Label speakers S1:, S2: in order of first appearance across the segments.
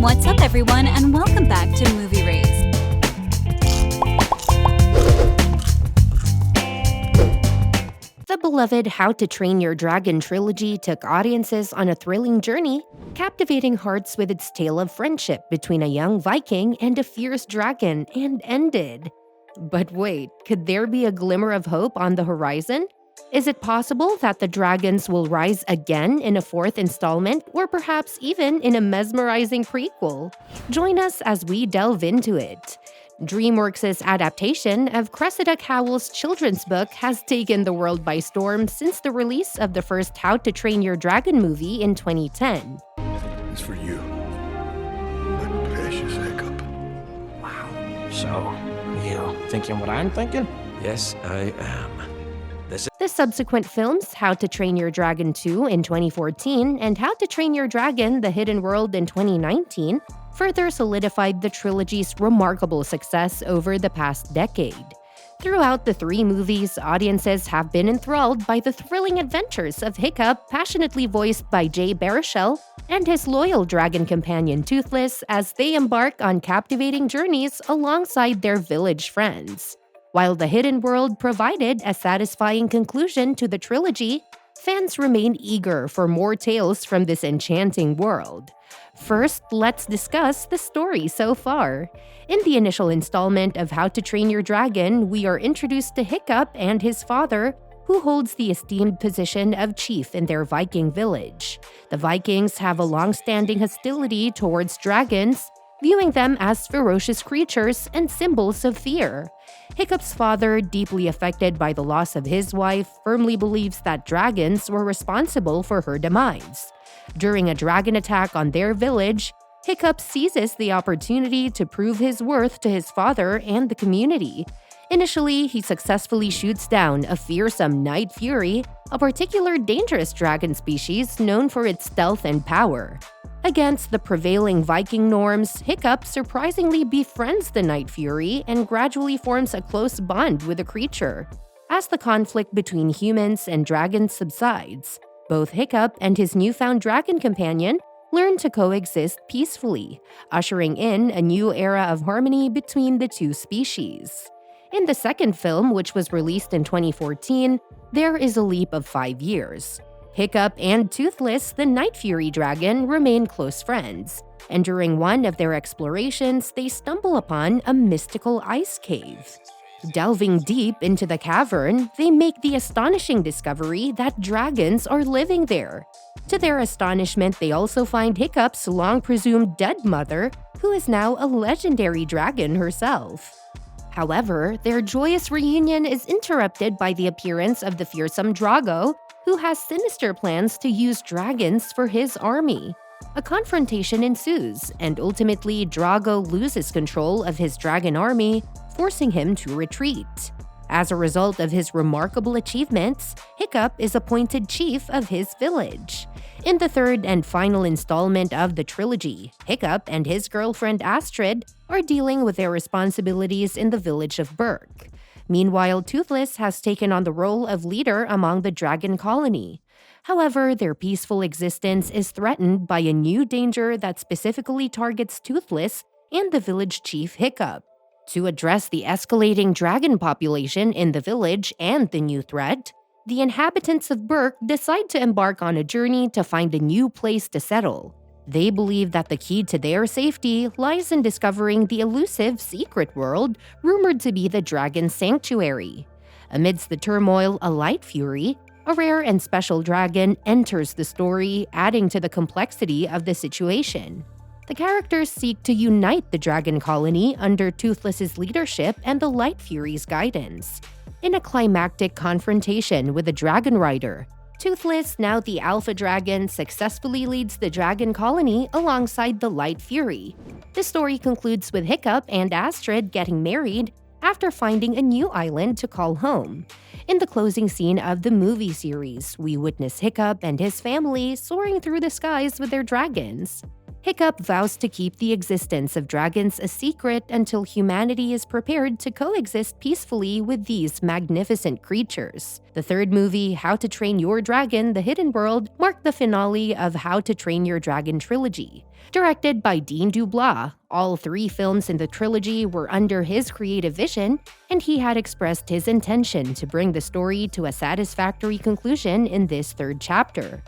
S1: What's up, everyone, and welcome back to Movie Race.
S2: The beloved How to Train Your Dragon trilogy took audiences on a thrilling journey, captivating hearts with its tale of friendship between a young Viking and a fierce dragon, and ended. But wait, could there be a glimmer of hope on the horizon? Is it possible that the dragons will rise again in a fourth installment, or perhaps even in a mesmerizing prequel? Join us as we delve into it. DreamWorks' adaptation of Cressida Cowell's children's book has taken the world by storm since the release of the first How to Train Your Dragon movie in 2010.
S3: It's for you, my precious Hiccup.
S4: Wow. So, you thinking what I'm thinking?
S5: Yes, I am.
S2: The subsequent films, How to Train Your Dragon 2 in 2014 and How to Train Your Dragon: The Hidden World in 2019, further solidified the trilogy's remarkable success over the past decade. Throughout the three movies, audiences have been enthralled by the thrilling adventures of Hiccup, passionately voiced by Jay Baruchel, and his loyal dragon companion Toothless as they embark on captivating journeys alongside their village friends. While The Hidden World provided a satisfying conclusion to the trilogy, fans remain eager for more tales from this enchanting world. First, let's discuss the story so far. In the initial installment of How to Train Your Dragon, we are introduced to Hiccup and his father, who holds the esteemed position of chief in their Viking village. The Vikings have a long-standing hostility towards dragons, viewing them as ferocious creatures and symbols of fear. Hiccup's father, deeply affected by the loss of his wife, firmly believes that dragons were responsible for her demise. During a dragon attack on their village, Hiccup seizes the opportunity to prove his worth to his father and the community. Initially, he successfully shoots down a fearsome Night Fury, a particular dangerous dragon species known for its stealth and power. Against the prevailing Viking norms, Hiccup surprisingly befriends the Night Fury and gradually forms a close bond with the creature. As the conflict between humans and dragons subsides, both Hiccup and his newfound dragon companion learn to coexist peacefully, ushering in a new era of harmony between the two species. In the second film, which was released in 2014, there is a leap of 5 years. Hiccup and Toothless, the Night Fury dragon, remain close friends, and during one of their explorations, they stumble upon a mystical ice cave. Delving deep into the cavern, they make the astonishing discovery that dragons are living there. To their astonishment, they also find Hiccup's long-presumed dead mother, who is now a legendary dragon herself. However, their joyous reunion is interrupted by the appearance of the fearsome Drago, who has sinister plans to use dragons for his army. A confrontation ensues, and ultimately Drago loses control of his dragon army, forcing him to retreat. As a result of his remarkable achievements, Hiccup is appointed chief of his village. In the third and final installment of the trilogy, Hiccup and his girlfriend Astrid are dealing with their responsibilities in the village of Berk. Meanwhile, Toothless has taken on the role of leader among the dragon colony. However, their peaceful existence is threatened by a new danger that specifically targets Toothless and the village chief Hiccup. To address the escalating dragon population in the village and the new threat, the inhabitants of Berk decide to embark on a journey to find a new place to settle. They believe that the key to their safety lies in discovering the elusive secret world rumored to be the Dragon Sanctuary. Amidst the turmoil, a Light Fury, a rare and special dragon, enters the story, adding to the complexity of the situation. The characters seek to unite the dragon colony under Toothless's leadership and the Light Fury's guidance. In a climactic confrontation with the Dragon Rider, Toothless, now the Alpha Dragon, successfully leads the dragon colony alongside the Light Fury. The story concludes with Hiccup and Astrid getting married after finding a new island to call home. In the closing scene of the movie series, we witness Hiccup and his family soaring through the skies with their dragons. Hiccup vows to keep the existence of dragons a secret until humanity is prepared to coexist peacefully with these magnificent creatures. The third movie, How to Train Your Dragon: The Hidden World, marked the finale of How to Train Your Dragon trilogy. Directed by DeBlois, all 3 films in the trilogy were under his creative vision, and he had expressed his intention to bring the story to a satisfactory conclusion in this third chapter.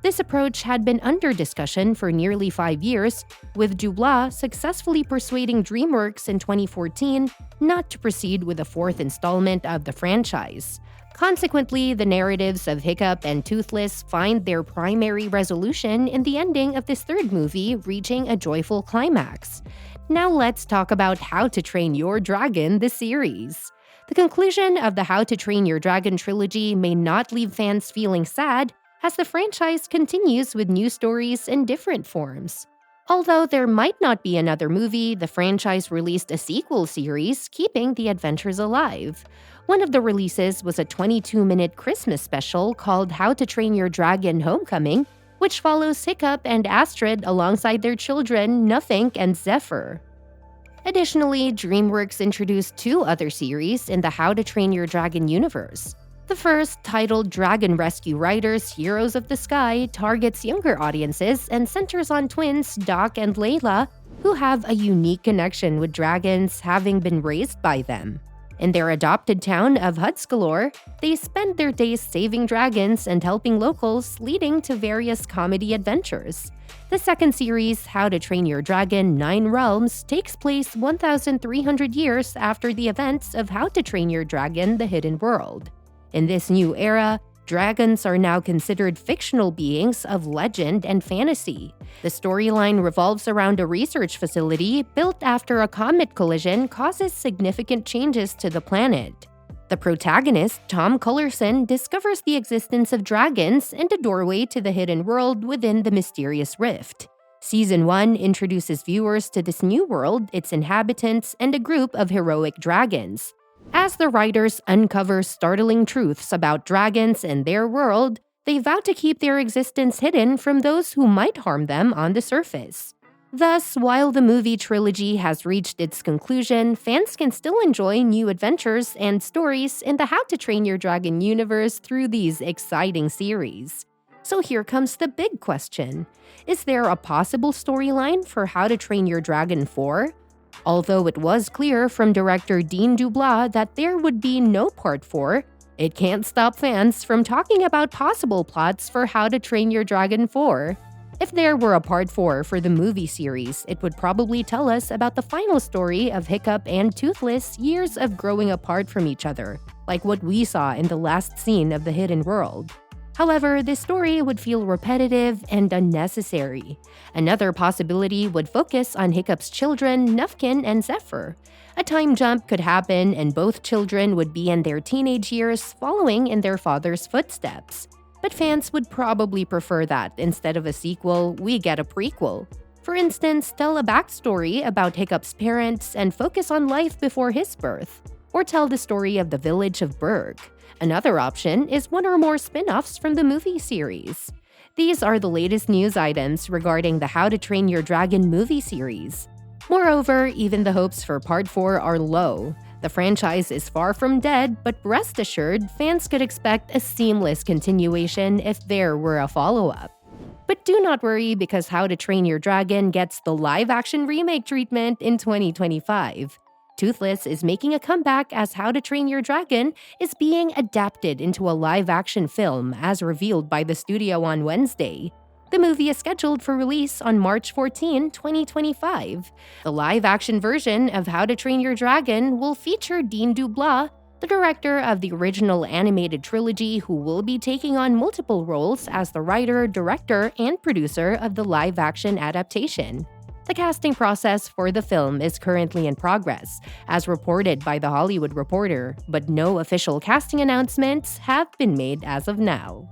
S2: This approach had been under discussion for nearly 5 years, with DeBlois successfully persuading DreamWorks in 2014 not to proceed with the 4th installment of the franchise. Consequently, the narratives of Hiccup and Toothless find their primary resolution in the ending of this third movie reaching a joyful climax. Now let's talk about How to Train Your Dragon, the series. The conclusion of the How to Train Your Dragon trilogy may not leave fans feeling sad, as the franchise continues with new stories in different forms. Although there might not be another movie, the franchise released a sequel series, keeping the adventures alive. One of the releases was a 22-minute Christmas special called How to Train Your Dragon: Homecoming, which follows Hiccup and Astrid alongside their children, Nothink and Zephyr. Additionally, DreamWorks introduced 2 other series in the How to Train Your Dragon universe. The first, titled Dragon Rescue Riders: Heroes of the Sky, targets younger audiences and centers on twins Doc and Layla, who have a unique connection with dragons, having been raised by them. In their adopted town of Hudscalore, they spend their days saving dragons and helping locals, leading to various comedy adventures. The second series, How to Train Your Dragon: 9 Realms, takes place 1,300 years after the events of How to Train Your Dragon: The Hidden World. In this new era, dragons are now considered fictional beings of legend and fantasy. The storyline revolves around a research facility built after a comet collision causes significant changes to the planet. The protagonist, Tom Cullerson, discovers the existence of dragons and a doorway to the hidden world within the mysterious rift. Season 1 introduces viewers to this new world, its inhabitants, and a group of heroic dragons. As the writers uncover startling truths about dragons and their world, they vow to keep their existence hidden from those who might harm them on the surface. Thus, while the movie trilogy has reached its conclusion, fans can still enjoy new adventures and stories in the How to Train Your Dragon universe through these exciting series. So here comes the big question. Is there a possible storyline for How to Train Your Dragon 4? Although it was clear from director DeBlois that there would be no Part 4, it can't stop fans from talking about possible plots for How to Train Your Dragon 4. If there were a Part 4 for the movie series, it would probably tell us about the final story of Hiccup and Toothless years of growing apart from each other, like what we saw in the last scene of The Hidden World. However, this story would feel repetitive and unnecessary. Another possibility would focus on Hiccup's children, Nufkin and Zephyr. A time jump could happen and both children would be in their teenage years, following in their father's footsteps. But fans would probably prefer that instead of a sequel, we get a prequel. For instance, tell a backstory about Hiccup's parents and focus on life before his birth. Or tell the story of the village of Berg. Another option is one or more spin-offs from the movie series. These are the latest news items regarding the How to Train Your Dragon movie series. Moreover, even the hopes for Part 4 are low. The franchise is far from dead, but rest assured, fans could expect a seamless continuation if there were a follow-up. But do not worry, because How to Train Your Dragon gets the live-action remake treatment in 2025. Toothless is making a comeback as How to Train Your Dragon is being adapted into a live-action film, as revealed by the studio on Wednesday. The movie is scheduled for release on March 14, 2025. The live-action version of How to Train Your Dragon will feature DeBlois, the director of the original animated trilogy, who will be taking on multiple roles as the writer, director, and producer of the live-action adaptation. The casting process for the film is currently in progress, as reported by The Hollywood Reporter, but no official casting announcements have been made as of now.